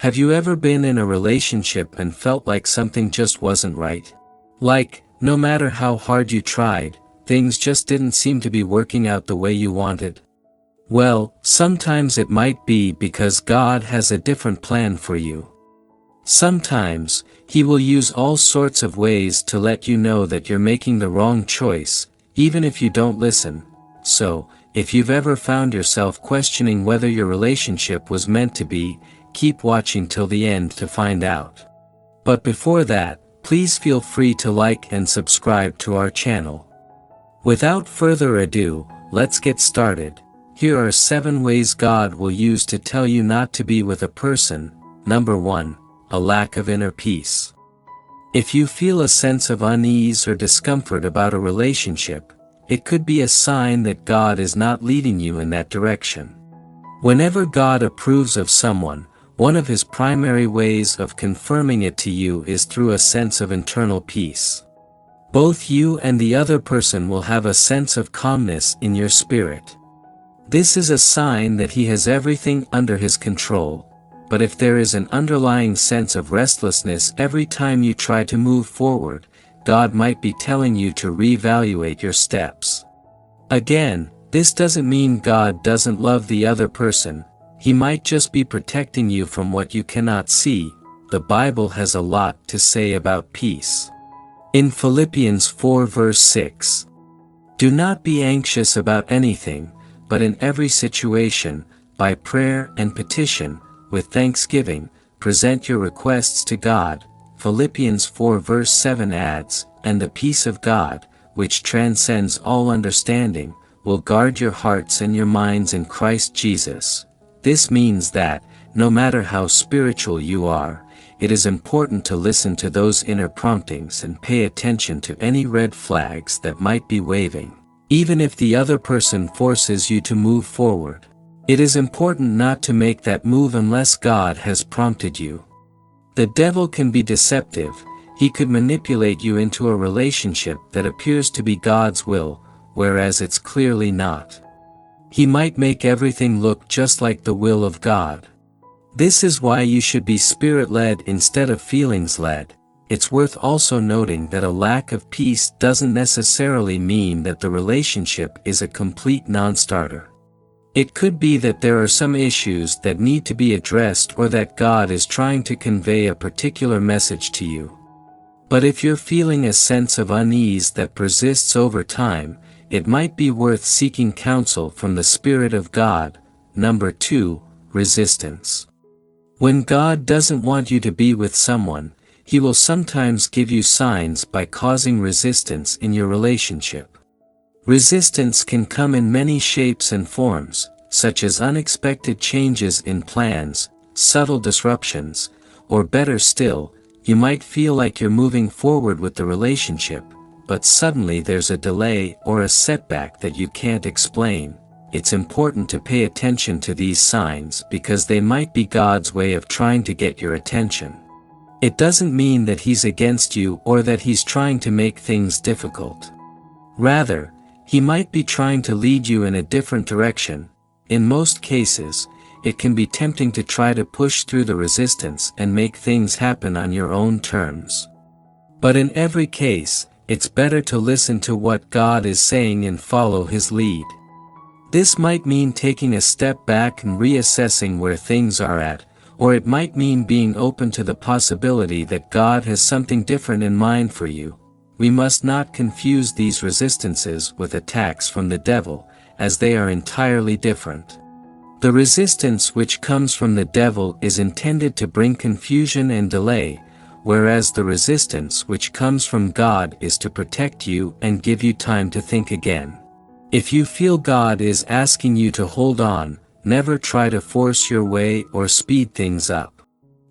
Have you ever been in a relationship and felt like something just wasn't right? Like, no matter how hard you tried, things just didn't seem to be working out the way you wanted? Well, sometimes it might be because God has a different plan for you. Sometimes, He will use all sorts of ways to let you know that you're making the wrong choice, even if you don't listen. So, if you've ever found yourself questioning whether your relationship was meant to be, keep watching till the end to find out. But before that, please feel free to like and subscribe to our channel. Without further ado, let's get started. Here are 7 ways God will use to tell you not to be with a person. Number 1. A lack of inner peace. If you feel a sense of unease or discomfort about a relationship, it could be a sign that God is not leading you in that direction. Whenever God approves of someone, one of His primary ways of confirming it to you is through a sense of internal peace. Both you and the other person will have a sense of calmness in your spirit. This is a sign that He has everything under His control, but if there is an underlying sense of restlessness every time you try to move forward, God might be telling you to reevaluate your steps. Again, this doesn't mean God doesn't love the other person. He might just be protecting you from what you cannot see. The Bible has a lot to say about peace. In Philippians 4 verse 6, "Do not be anxious about anything, but in every situation, by prayer and petition, with thanksgiving, present your requests to God." Philippians 4 verse 7 adds, "And the peace of God, which transcends all understanding, will guard your hearts and your minds in Christ Jesus." This means that, no matter how spiritual you are, it is important to listen to those inner promptings and pay attention to any red flags that might be waving, even if the other person forces you to move forward. It is important not to make that move unless God has prompted you. The devil can be deceptive. He could manipulate you into a relationship that appears to be God's will, whereas it's clearly not. He might make everything look just like the will of God. This is why you should be Spirit-led instead of feelings-led. It's worth also noting that a lack of peace doesn't necessarily mean that the relationship is a complete non-starter. It could be that there are some issues that need to be addressed or that God is trying to convey a particular message to you. But if you're feeling a sense of unease that persists over time, it might be worth seeking counsel from the Spirit of God. Number 2. Resistance. When God doesn't want you to be with someone, He will sometimes give you signs by causing resistance in your relationship. Resistance can come in many shapes and forms, such as unexpected changes in plans, subtle disruptions, or better still, you might feel like you're moving forward with the relationship, but suddenly there's a delay or a setback that you can't explain. It's important to pay attention to these signs because they might be God's way of trying to get your attention. It doesn't mean that He's against you or that He's trying to make things difficult. Rather, He might be trying to lead you in a different direction. In most cases, it can be tempting to try to push through the resistance and make things happen on your own terms. But in every case, it's better to listen to what God is saying and follow His lead. This might mean taking a step back and reassessing where things are at, or it might mean being open to the possibility that God has something different in mind for you. We must not confuse these resistances with attacks from the devil, as they are entirely different. The resistance which comes from the devil is intended to bring confusion and delay, whereas the resistance which comes from God is to protect you and give you time to think again. If you feel God is asking you to hold on, never try to force your way or speed things up.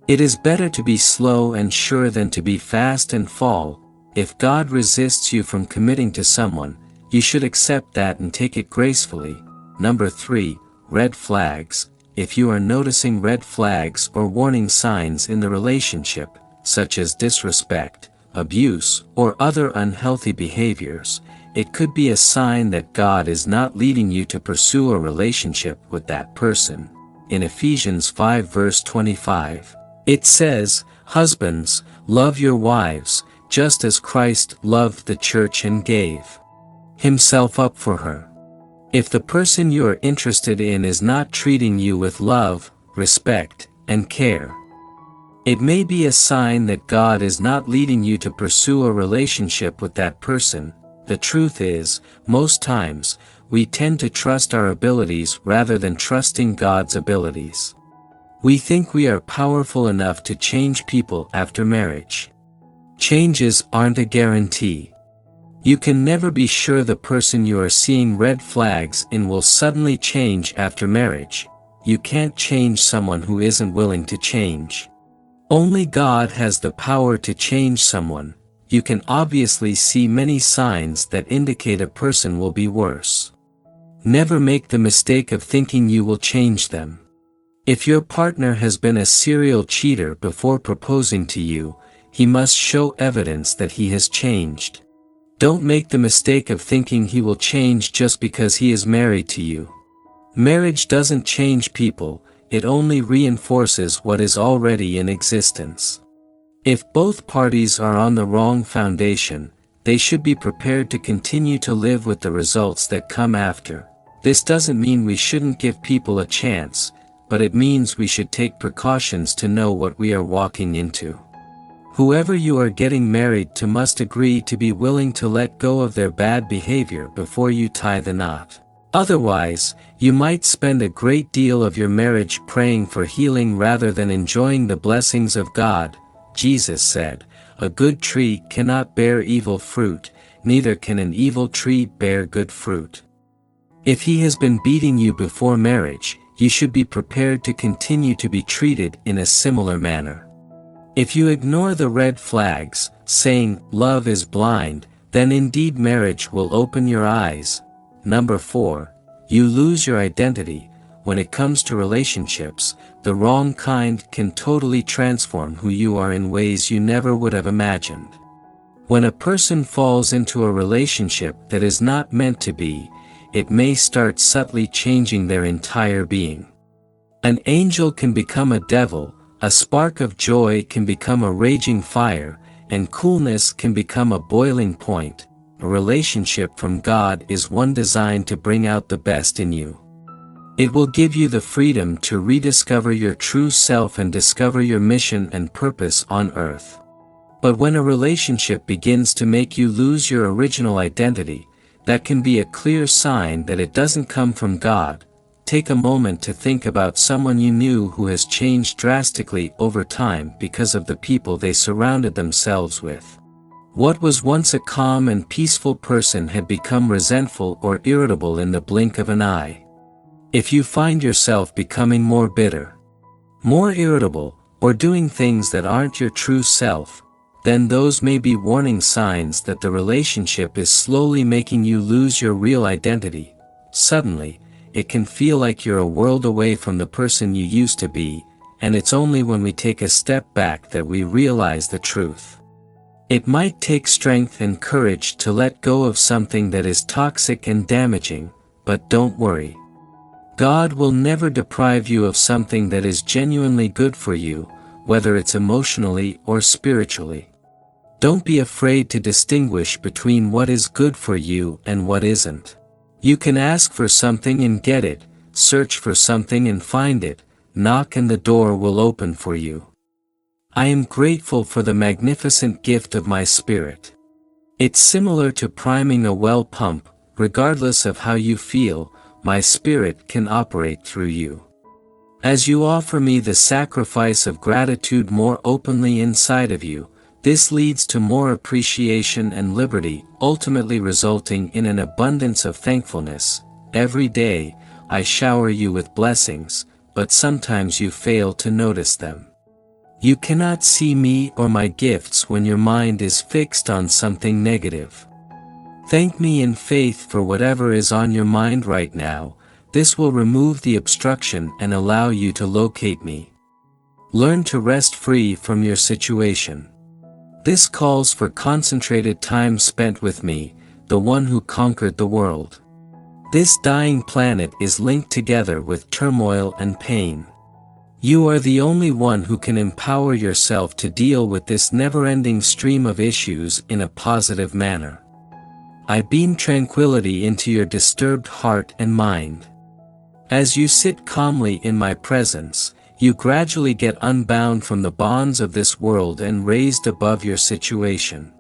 It is better to be slow and sure than to be fast and fall. If God resists you from committing to someone, you should accept that and take it gracefully. Number 3. Red flags. If you are noticing red flags or warning signs in the relationship, such as disrespect, abuse, or other unhealthy behaviors, it could be a sign that God is not leading you to pursue a relationship with that person. in Ephesians 5 verse 25. It says, "Husbands, love your wives, just as Christ loved the church and gave himself up for her." If the person you are interested in is not treating you with love, respect, and care, it may be a sign that God is not leading you to pursue a relationship with that person. The truth is, most times, we tend to trust our abilities rather than trusting God's abilities. We think we are powerful enough to change people after marriage. Changes aren't a guarantee. You can never be sure the person you are seeing red flags in will suddenly change after marriage. You can't change someone who isn't willing to change. Only God has the power to change someone. You can obviously see many signs that indicate a person will be worse. Never make the mistake of thinking you will change them. If your partner has been a serial cheater before proposing to you, he must show evidence that he has changed. Don't make the mistake of thinking he will change just because he is married to you. Marriage doesn't change people, it only reinforces what is already in existence. If both parties are on the wrong foundation, they should be prepared to continue to live with the results that come after. This doesn't mean we shouldn't give people a chance, but it means we should take precautions to know what we are walking into. Whoever you are getting married to must agree to be willing to let go of their bad behavior before you tie the knot. Otherwise, you might spend a great deal of your marriage praying for healing rather than enjoying the blessings of God. Jesus said, "A good tree cannot bear evil fruit, neither can an evil tree bear good fruit." If he has been beating you before marriage, you should be prepared to continue to be treated in a similar manner. If you ignore the red flags, saying, "Love is blind," then indeed marriage will open your eyes. Number 4, you lose your identity. When it comes to relationships, the wrong kind can totally transform who you are in ways you never would have imagined. When a person falls into a relationship that is not meant to be, it may start subtly changing their entire being. An angel can become a devil, a spark of joy can become a raging fire, and coolness can become a boiling point. A relationship from God is one designed to bring out the best in you. It will give you the freedom to rediscover your true self and discover your mission and purpose on earth. But when a relationship begins to make you lose your original identity, that can be a clear sign that it doesn't come from God. Take a moment to think about someone you knew who has changed drastically over time because of the people they surrounded themselves with. What was once a calm and peaceful person had become resentful or irritable in the blink of an eye. If you find yourself becoming more bitter, more irritable, or doing things that aren't your true self, then those may be warning signs that the relationship is slowly making you lose your real identity. Suddenly, it can feel like you're a world away from the person you used to be, and it's only when we take a step back that we realize the truth. It might take strength and courage to let go of something that is toxic and damaging, but don't worry. God will never deprive you of something that is genuinely good for you, whether it's emotionally or spiritually. Don't be afraid to distinguish between what is good for you and what isn't. You can ask for something and get it, search for something and find it, knock and the door will open for you. I am grateful for the magnificent gift of my spirit. It's similar to priming a well pump. Regardless of how you feel, my spirit can operate through you. As you offer me the sacrifice of gratitude more openly inside of you, this leads to more appreciation and liberty, ultimately resulting in an abundance of thankfulness. Every day, I shower you with blessings, but sometimes you fail to notice them. You cannot see me or my gifts when your mind is fixed on something negative. Thank me in faith for whatever is on your mind right now. This will remove the obstruction and allow you to locate me. Learn to rest free from your situation. This calls for concentrated time spent with me, the one who conquered the world. This dying planet is linked together with turmoil and pain. You are the only one who can empower yourself to deal with this never-ending stream of issues in a positive manner. I beam tranquility into your disturbed heart and mind. As you sit calmly in my presence, you gradually get unbound from the bonds of this world and raised above your situation.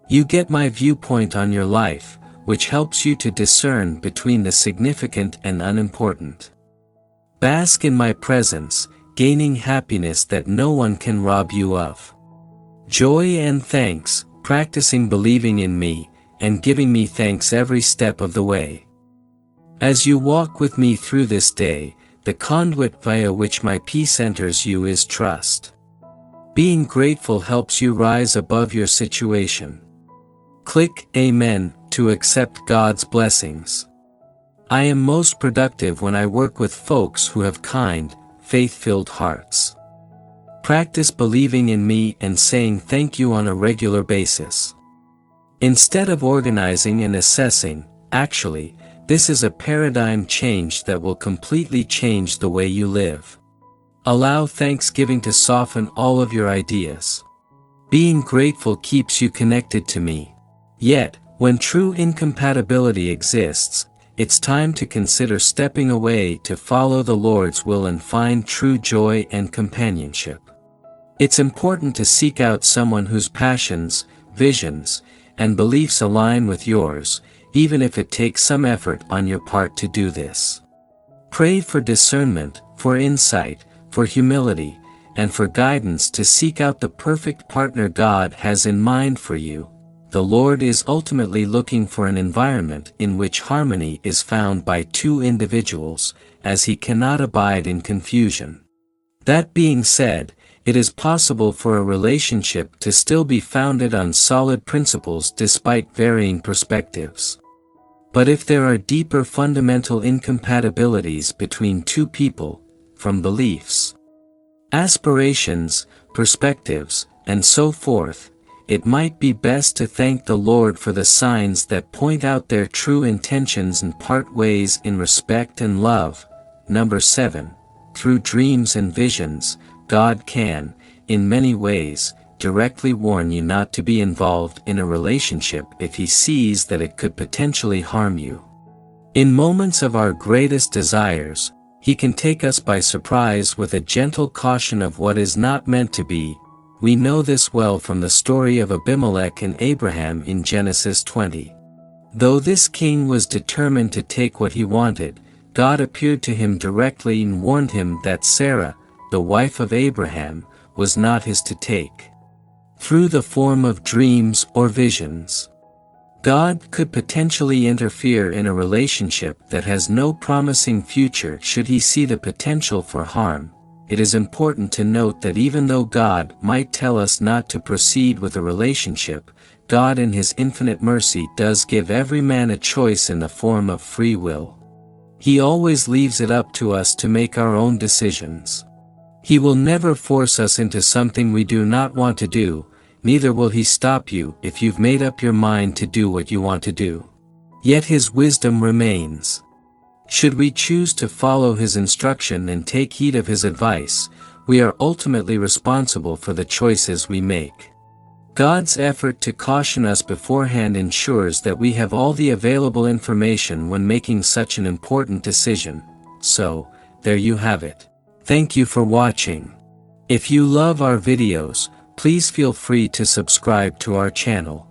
You get my viewpoint on your life, which helps you to discern between the significant and unimportant. Bask in my presence, gaining happiness that no one can rob you of. Joy and thanks, practicing believing in me, and giving me thanks every step of the way. As you walk with me through this day, the conduit via which my peace enters you is trust. Being grateful helps you rise above your situation. Click Amen to accept God's blessings. I am most productive when I work with folks who have kind, faith-filled hearts. Practice believing in me and saying thank you on a regular basis. Instead of organizing and assessing, actually, this is a paradigm change that will completely change the way you live. Allow Thanksgiving to soften all of your ideas. Being grateful keeps you connected to me. Yet, when true incompatibility exists, it's time to consider stepping away to follow the Lord's will and find true joy and companionship. It's important to seek out someone whose passions, visions, and beliefs align with yours, even if it takes some effort on your part to do this. Pray for discernment, for insight, for humility, and for guidance to seek out the perfect partner God has in mind for you. The Lord is ultimately looking for an environment in which harmony is found by two individuals, as He cannot abide in confusion. That being said, it is possible for a relationship to still be founded on solid principles despite varying perspectives. But if there are deeper fundamental incompatibilities between two people, from beliefs, aspirations, perspectives, and so forth, it might be best to thank the Lord for the signs that point out their true intentions and part ways in respect and love. Number 7. Through dreams and visions, God can, in many ways, directly warn you not to be involved in a relationship if He sees that it could potentially harm you. In moments of our greatest desires, He can take us by surprise with a gentle caution of what is not meant to be. We know this well from the story of Abimelech and Abraham in Genesis 20. Though this king was determined to take what he wanted, God appeared to him directly and warned him that Sarah, the wife of Abraham, was not his to take. Through the form of dreams or visions, God could potentially interfere in a relationship that has no promising future should He see the potential for harm. It is important to note that even though God might tell us not to proceed with a relationship, God in His infinite mercy does give every man a choice in the form of free will. He always leaves it up to us to make our own decisions. He will never force us into something we do not want to do, neither will He stop you if you've made up your mind to do what you want to do. Yet His wisdom remains. Should we choose to follow His instruction and take heed of His advice, we are ultimately responsible for the choices we make. God's effort to caution us beforehand ensures that we have all the available information when making such an important decision. So, there you have it. Thank you for watching. If you love our videos, please feel free to subscribe to our channel.